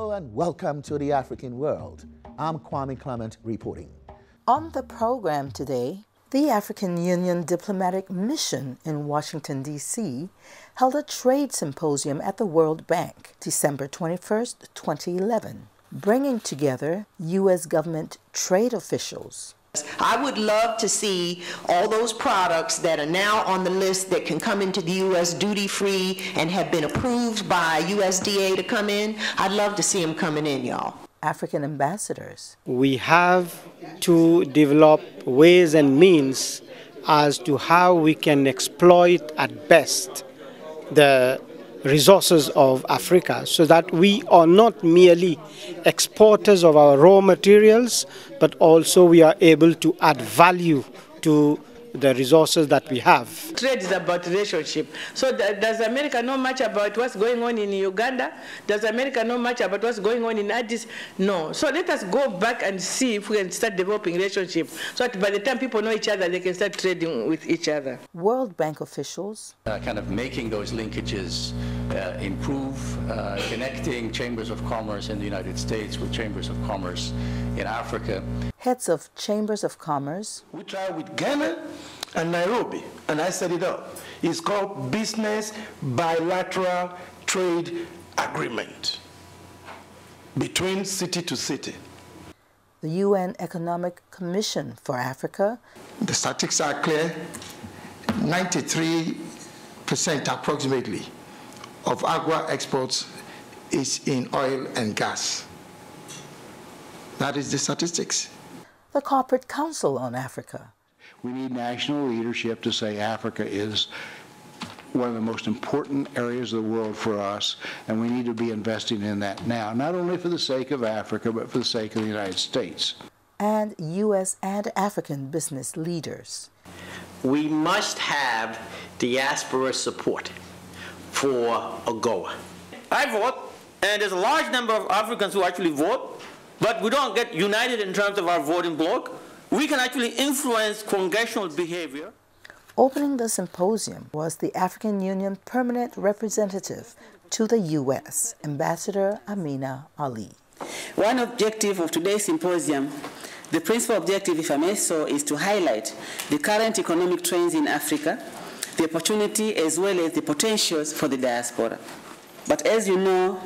Hello and welcome to the African World. I'm Kwame Clement reporting. On the program today, the African Union diplomatic mission in Washington, D.C. held a trade symposium at the World Bank, December 21st, 2011, bringing together U.S. government trade officials. I would love to see all those products that are now on the list that can come into the U.S. duty-free and have been approved by USDA to come in. I'd love to see them coming in, y'all. African ambassadors. We have to develop ways and means as to how we can exploit at best the resources of Africa so that we are not merely exporters of our raw materials, but also we are able to add value to the resources that we have. Trade is about relationship. So does America know much about what's going on in Uganda? Does America know much about what's going on in Addis? No. So let us go back and see if we can start developing relationship so that by the time people know each other, they can start trading with each other. World Bank officials. Kind of making those linkages improve, connecting chambers of commerce in the United States with chambers of commerce in Africa. Heads of chambers of commerce. We tried with Ghana and Nairobi, and I set it up. It's called Business Bilateral Trade Agreement between city to city. The UN Economic Commission for Africa. The statistics are clear. 93% approximately of AGWA exports is in oil and gas. That is the statistics. The Corporate Council on Africa. We need national leadership to say Africa is one of the most important areas of the world for us, and we need to be investing in that now, not only for the sake of Africa, but for the sake of the United States. And U.S. and African business leaders. We must have diaspora support for AGOA. I vote, and there's a large number of Africans who actually vote, but we don't get united in terms of our voting bloc. We can actually influence congressional behavior. Opening the symposium was the African Union Permanent Representative to the U.S., Ambassador Amina Ali. One objective of today's symposium, the principal objective, if I may so, is to highlight the current economic trends in Africa, the opportunity as well as the potentials for the diaspora. But as you know,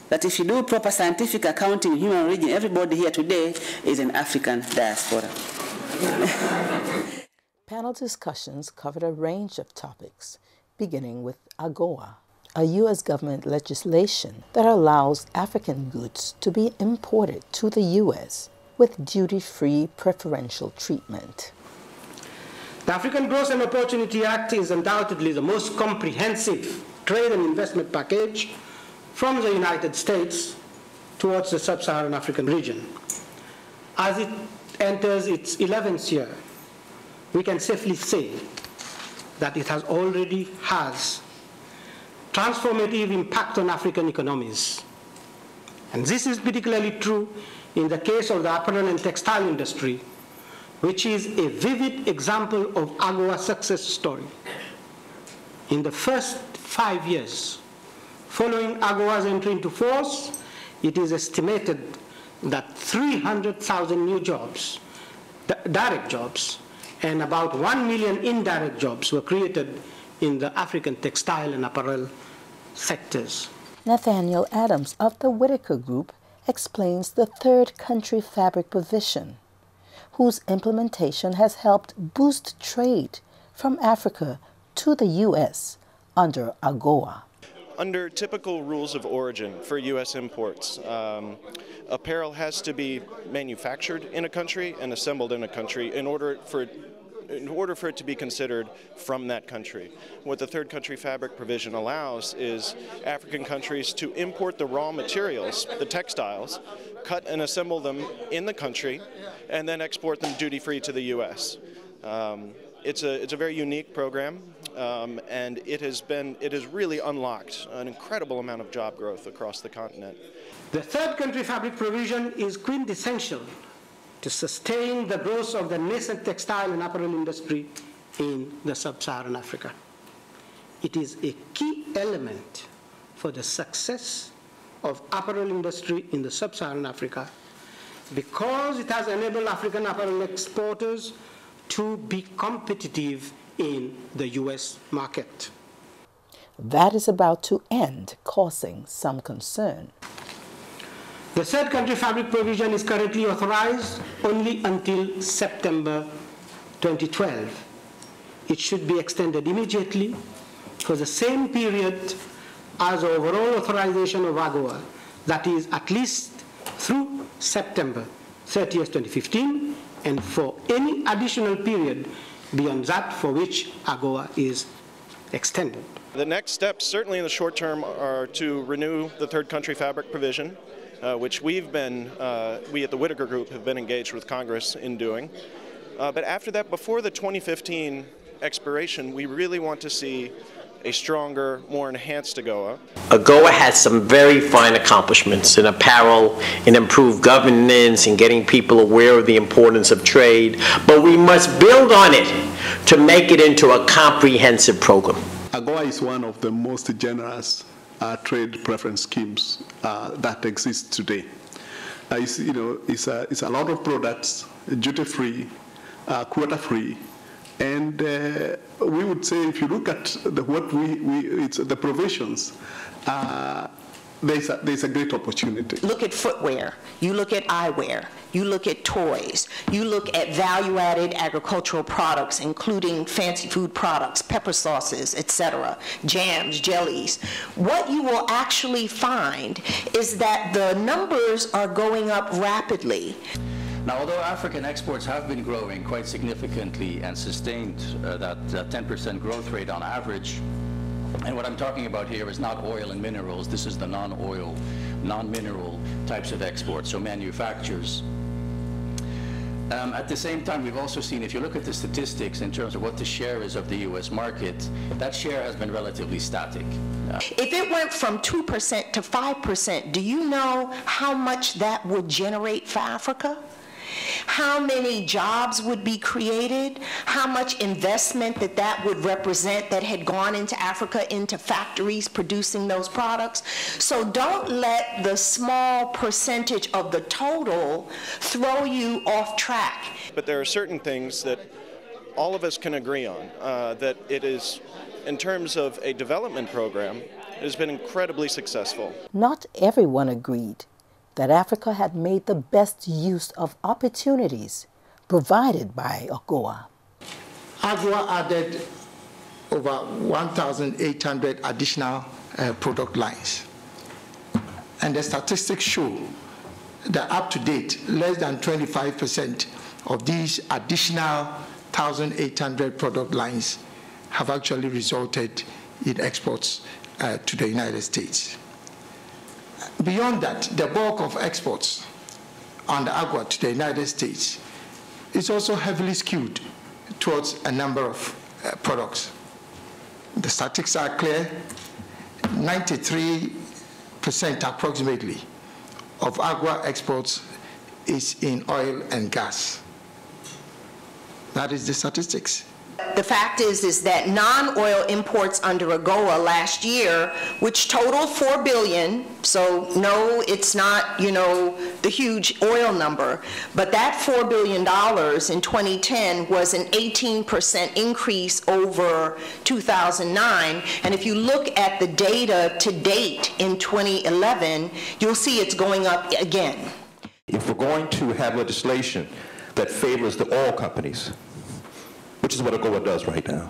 that if you do proper scientific accounting in human origin, everybody here today is an African diaspora. Panel discussions covered a range of topics, beginning with AGOA, a U.S. government legislation that allows African goods to be imported to the U.S. with duty-free preferential treatment. The African Growth and Opportunity Act is undoubtedly the most comprehensive trade and investment package from the United States towards the sub-Saharan African region. As it enters its 11th year, we can safely say that it already has transformative impact on African economies. And this is particularly true in the case of the apparel and textile industry, which is a vivid example of AGOA's success story. In the first 5 years following AGOA's entry into force, it is estimated that 300,000 new jobs, direct jobs, and about 1 million indirect jobs were created in the African textile and apparel sectors. Nathaniel Adams of the Whitaker Group explains the third country fabric provision, whose implementation has helped boost trade from Africa to the U.S. under AGOA. Under typical rules of origin for U.S. imports, apparel has to be manufactured in a country and assembled in a country in order for it to be considered from that country. What the third country fabric provision allows is African countries to import the raw materials, the textiles, cut and assemble them in the country, and then export them duty-free to the U.S. It's a very unique program, and it has really unlocked an incredible amount of job growth across the continent. The third country fabric provision is quintessential to sustain the growth of the nascent textile and apparel industry in the sub-Saharan Africa. It is a key element for the success of apparel industry in the sub-Saharan Africa because it has enabled African apparel exporters to be competitive in the U.S. market. That is about to end, causing some concern. The third country fabric provision is currently authorized only until September 2012. It should be extended immediately for the same period as the overall authorization of AGOA, that is at least through September 30th, 2015, and for any additional period beyond that for which AGOA is extended. The next steps, certainly in the short term, are to renew the third country fabric provision, which we at the Whitaker Group have been engaged with Congress in doing. But after that, before the 2015 expiration, we really want to see a stronger, more enhanced AGOA. AGOA has some very fine accomplishments in apparel, in improved governance, in getting people aware of the importance of trade, but we must build on it to make it into a comprehensive program. AGOA is one of the most generous trade preference schemes that exist today. It's a lot of products, duty-free, quota-free, and we would say if you look at the provisions, there's a great opportunity. Look at footwear, you look at eyewear, you look at toys, you look at value-added agricultural products, including fancy food products, pepper sauces, etc., jams, jellies. What you will actually find is that the numbers are going up rapidly. Now, although African exports have been growing quite significantly and sustained that 10% growth rate on average, and what I'm talking about here is not oil and minerals, this is the non-oil, non-mineral types of exports, so manufacturers. At the same time, we've also seen, if you look at the statistics in terms of what the share is of the U.S. market, that share has been relatively static. If it went from 2% to 5%, do you know how much that would generate for Africa? How many jobs would be created? How much investment that would represent that had gone into Africa, into factories producing those products? So don't let the small percentage of the total throw you off track. But there are certain things that all of us can agree on, that it is, in terms of a development program, it has been incredibly successful. Not everyone agreed that Africa had made the best use of opportunities provided by AGOA. AGOA added over 1,800 additional product lines. And the statistics show that up to date, less than 25% of these additional 1,800 product lines have actually resulted in exports to the United States. Beyond that, the bulk of exports under AGOA to the United States is also heavily skewed towards a number of products. The statistics are clear. 93% approximately of AGOA exports is in oil and gas. That is the statistics. The fact is that non-oil imports under AGOA last year, which totaled $4 billion, so no, it's not, the huge oil number, but that $4 billion in 2010 was an 18% increase over 2009, and if you look at the data to date in 2011, you'll see it's going up again. If we're going to have legislation that favors the oil companies, which is what AGOA does right now,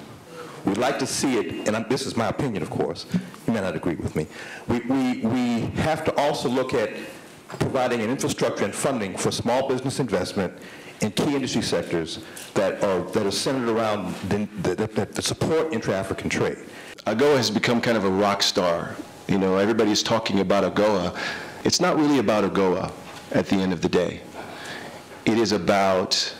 we'd like to see it, and this is my opinion, of course, you may not agree with me, we have to also look at providing an infrastructure and funding for small business investment in key industry sectors that are centered around the support intra-African trade. AGOA has become kind of a rock star. Everybody's talking about AGOA. It's not really about AGOA at the end of the day. It is about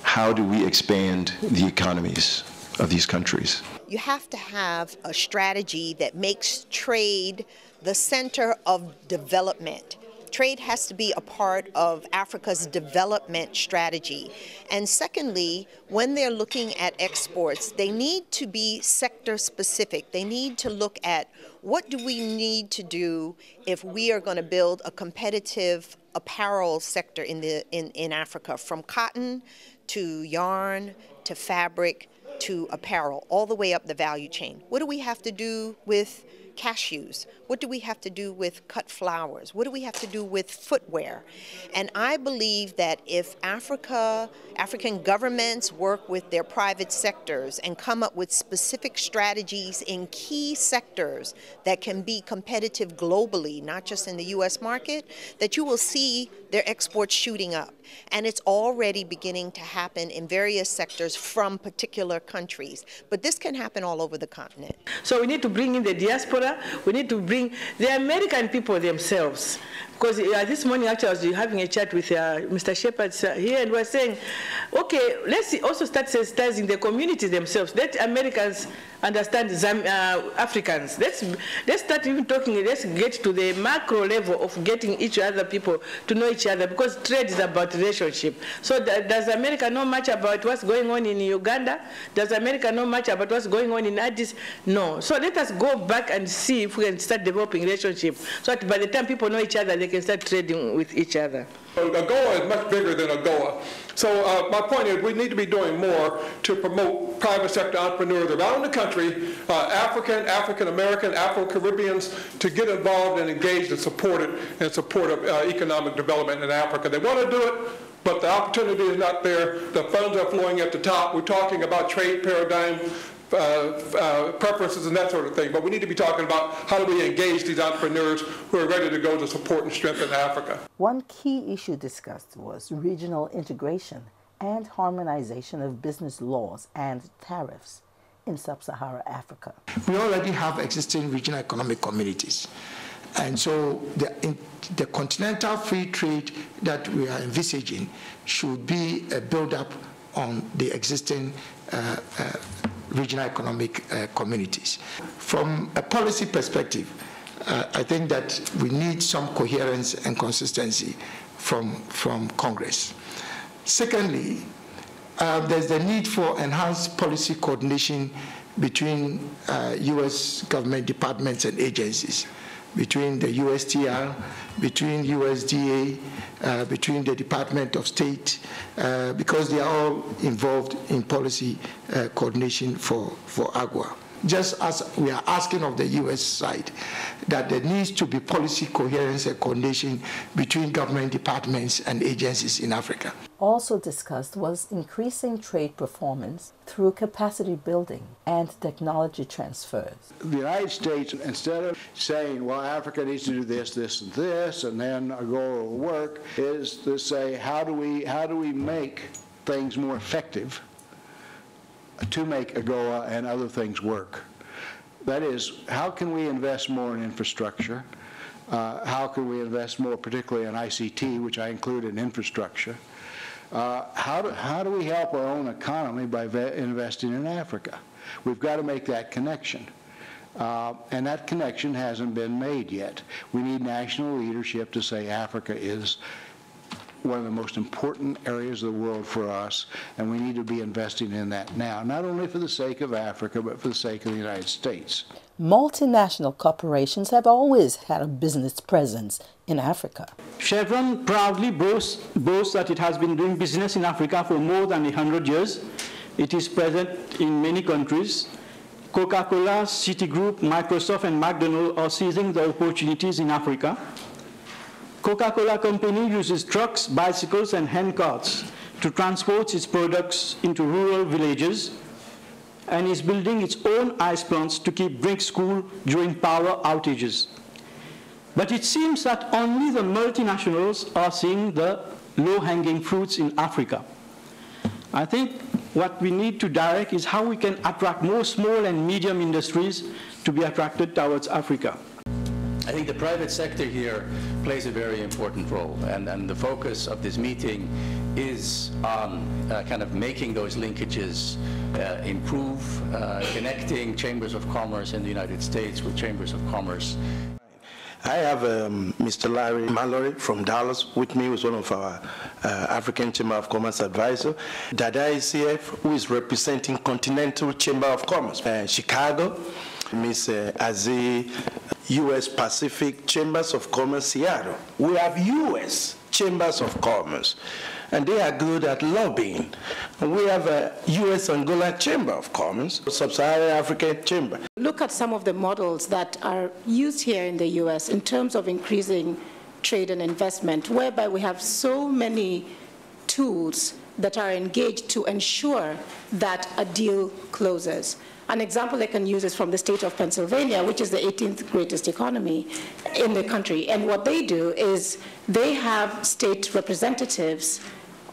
how do we expand the economies of these countries. You have to have a strategy that makes trade the center of development. Trade has to be a part of Africa's development strategy. And secondly, when they're looking at exports, they need to be sector specific. They need to look at what do we need to do if we are going to build a competitive apparel sector in Africa, from cotton to yarn to fabric to apparel, all the way up the value chain. What do we have to do with cashews? What do we have to do with cut flowers? What do we have to do with footwear? And I believe that if African governments work with their private sectors and come up with specific strategies in key sectors that can be competitive globally, not just in the U.S. market, that you will see their exports shooting up. And it's already beginning to happen in various sectors from particular countries. But this can happen all over the continent. So we need to bring in the diaspora. We need to bring the American people themselves. Because this morning, actually, I was having a chat with Mr. Shepard here, and we're saying, okay, let's also start sensitizing the communities themselves. Let Americans understand Africans. Let's start even talking, let's get to the macro level of getting each other people to know each other, because trade is about relationship. So does America know much about what's going on in Uganda? Does America know much about what's going on in Addis? No. So let us go back and see if we can start developing relationship, so that by the time people know each other, they can start trading with each other. AGOA is much bigger than AGOA. So my point is we need to be doing more to promote private sector entrepreneurs around the country, African American, Afro-Caribbeans, to get involved and engaged and support it in support of economic development in Africa. They want to do it, but the opportunity is not there. The funds are flowing at the top. We're talking about trade paradigm, preferences and that sort of thing, but we need to be talking about how do we engage these entrepreneurs who are ready to go to support and strengthen Africa. One key issue discussed was regional integration and harmonization of business laws and tariffs in sub-Saharan Africa. We already have existing regional economic communities. And so the continental free trade that we are envisaging should be a build-up on the existing regional economic communities. From a policy perspective, I think that we need some coherence and consistency from Congress. Secondly, there's the need for enhanced policy coordination between U.S. government departments and agencies, between the USTR, between USDA, between the Department of State, because they are all involved in policy coordination for AGOA. Just as we are asking of the U.S. side, that there needs to be policy coherence and coordination between government departments and agencies in Africa. Also discussed was increasing trade performance through capacity building and technology transfers. The United States, instead of saying, well, Africa needs to do this, this, and this, and then AGOA will work, is to say, how do we make things more effective to make AGOA and other things work? That is, how can we invest more in infrastructure? How can we invest more, particularly in ICT, which I include in infrastructure? How do we help our own economy by investing in Africa? We've got to make that connection. And that connection hasn't been made yet. We need national leadership to say Africa is one of the most important areas of the world for us, and we need to be investing in that now, not only for the sake of Africa, but for the sake of the United States. Multinational corporations have always had a business presence in Africa. Chevron proudly boasts that it has been doing business in Africa for more than 100 years. It is present in many countries. Coca-Cola, Citigroup, Microsoft, and McDonald's are seizing the opportunities in Africa. Coca-Cola Company uses trucks, bicycles, and hand carts to transport its products into rural villages, and is building its own ice plants to keep drinks cool during power outages. But it seems that only the multinationals are seeing the low-hanging fruits in Africa. I think what we need to direct is how we can attract more small and medium industries to be attracted towards Africa. I think the private sector here plays a very important role, and the focus of this meeting is on kind of making those linkages improve, connecting chambers of commerce in the United States with chambers of commerce. I have Mr. Larry Mallory from Dallas with me, who's one of our African Chamber of Commerce advisors. Dada ICF, who is representing Continental Chamber of Commerce. Chicago, Ms. Aziz, U.S. Pacific Chambers of Commerce, Seattle. We have U.S. Chambers of Commerce, and they are good at lobbying. And we have a U.S. Angola Chamber of Commerce, Sub-Saharan African Chamber. Look at some of the models that are used here in the U.S. in terms of increasing trade and investment, whereby we have so many tools that are engaged to ensure that a deal closes. An example I can use is from the state of Pennsylvania, which is the 18th greatest economy in the country. And what they do is they have state representatives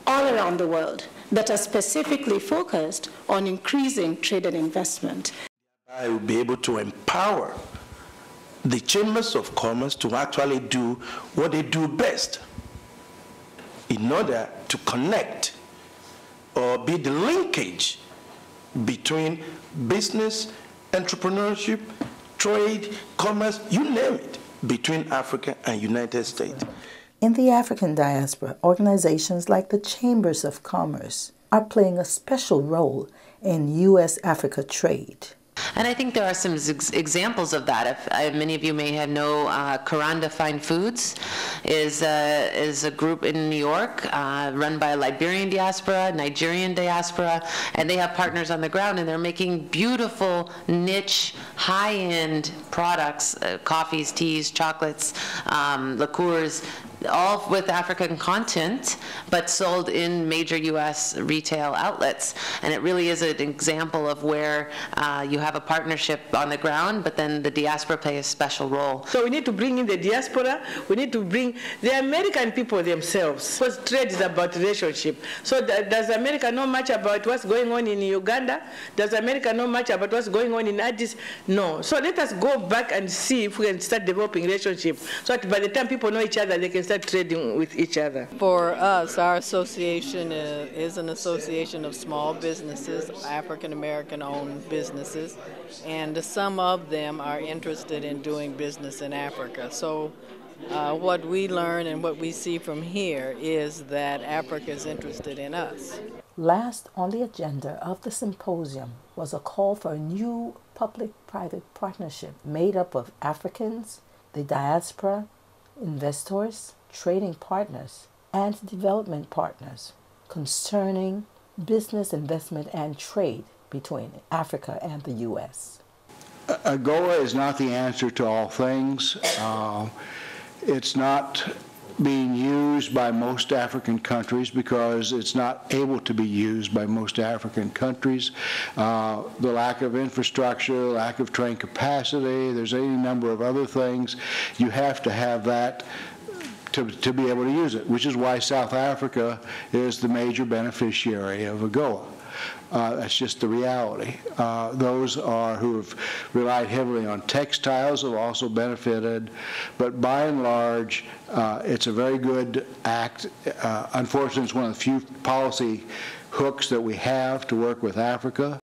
all around the world that are specifically focused on increasing trade and investment. I will be able to empower the chambers of commerce to actually do what they do best in order to connect or be the linkage between business, entrepreneurship, trade, commerce, you name it, between Africa and United States. In the African diaspora, organizations like the Chambers of Commerce are playing a special role in U.S.-Africa trade. And I think there are some examples of that. If many of you may know, Karanda Fine Foods is a group in New York run by a Liberian diaspora, Nigerian diaspora, and they have partners on the ground, and they're making beautiful, niche, high-end products, coffees, teas, chocolates, liqueurs, all with African content, but sold in major U.S. retail outlets. And it really is an example of where you have a partnership on the ground, but then the diaspora play a special role. So we need to bring in the diaspora, we need to bring the American people themselves, because trade is about relationship. So does America know much about what's going on in Uganda? Does America know much about what's going on in Addis? No. So let us go back and see if we can start developing relationship, so that by the time people know each other, they can start trading with each other. For us, our association is an association of small businesses, African-American owned businesses, and some of them are interested in doing business in Africa. So what we learn and what we see from here is that Africa is interested in us. Last on the agenda of the symposium was a call for a new public-private partnership made up of Africans, the diaspora, investors, trading partners, and development partners concerning business, investment, and trade between Africa and the U.S. AGOA is not the answer to all things. It's not being used by most African countries because it's not able to be used by most African countries. The lack of infrastructure, lack of train capacity, there's any number of other things. You have to have that to be able to use it, which is why South Africa is the major beneficiary of AGOA. That's just the reality. Those who have relied heavily on textiles have also benefited, but by and large, it's a very good act. Unfortunately, it's one of the few policy hooks that we have to work with Africa.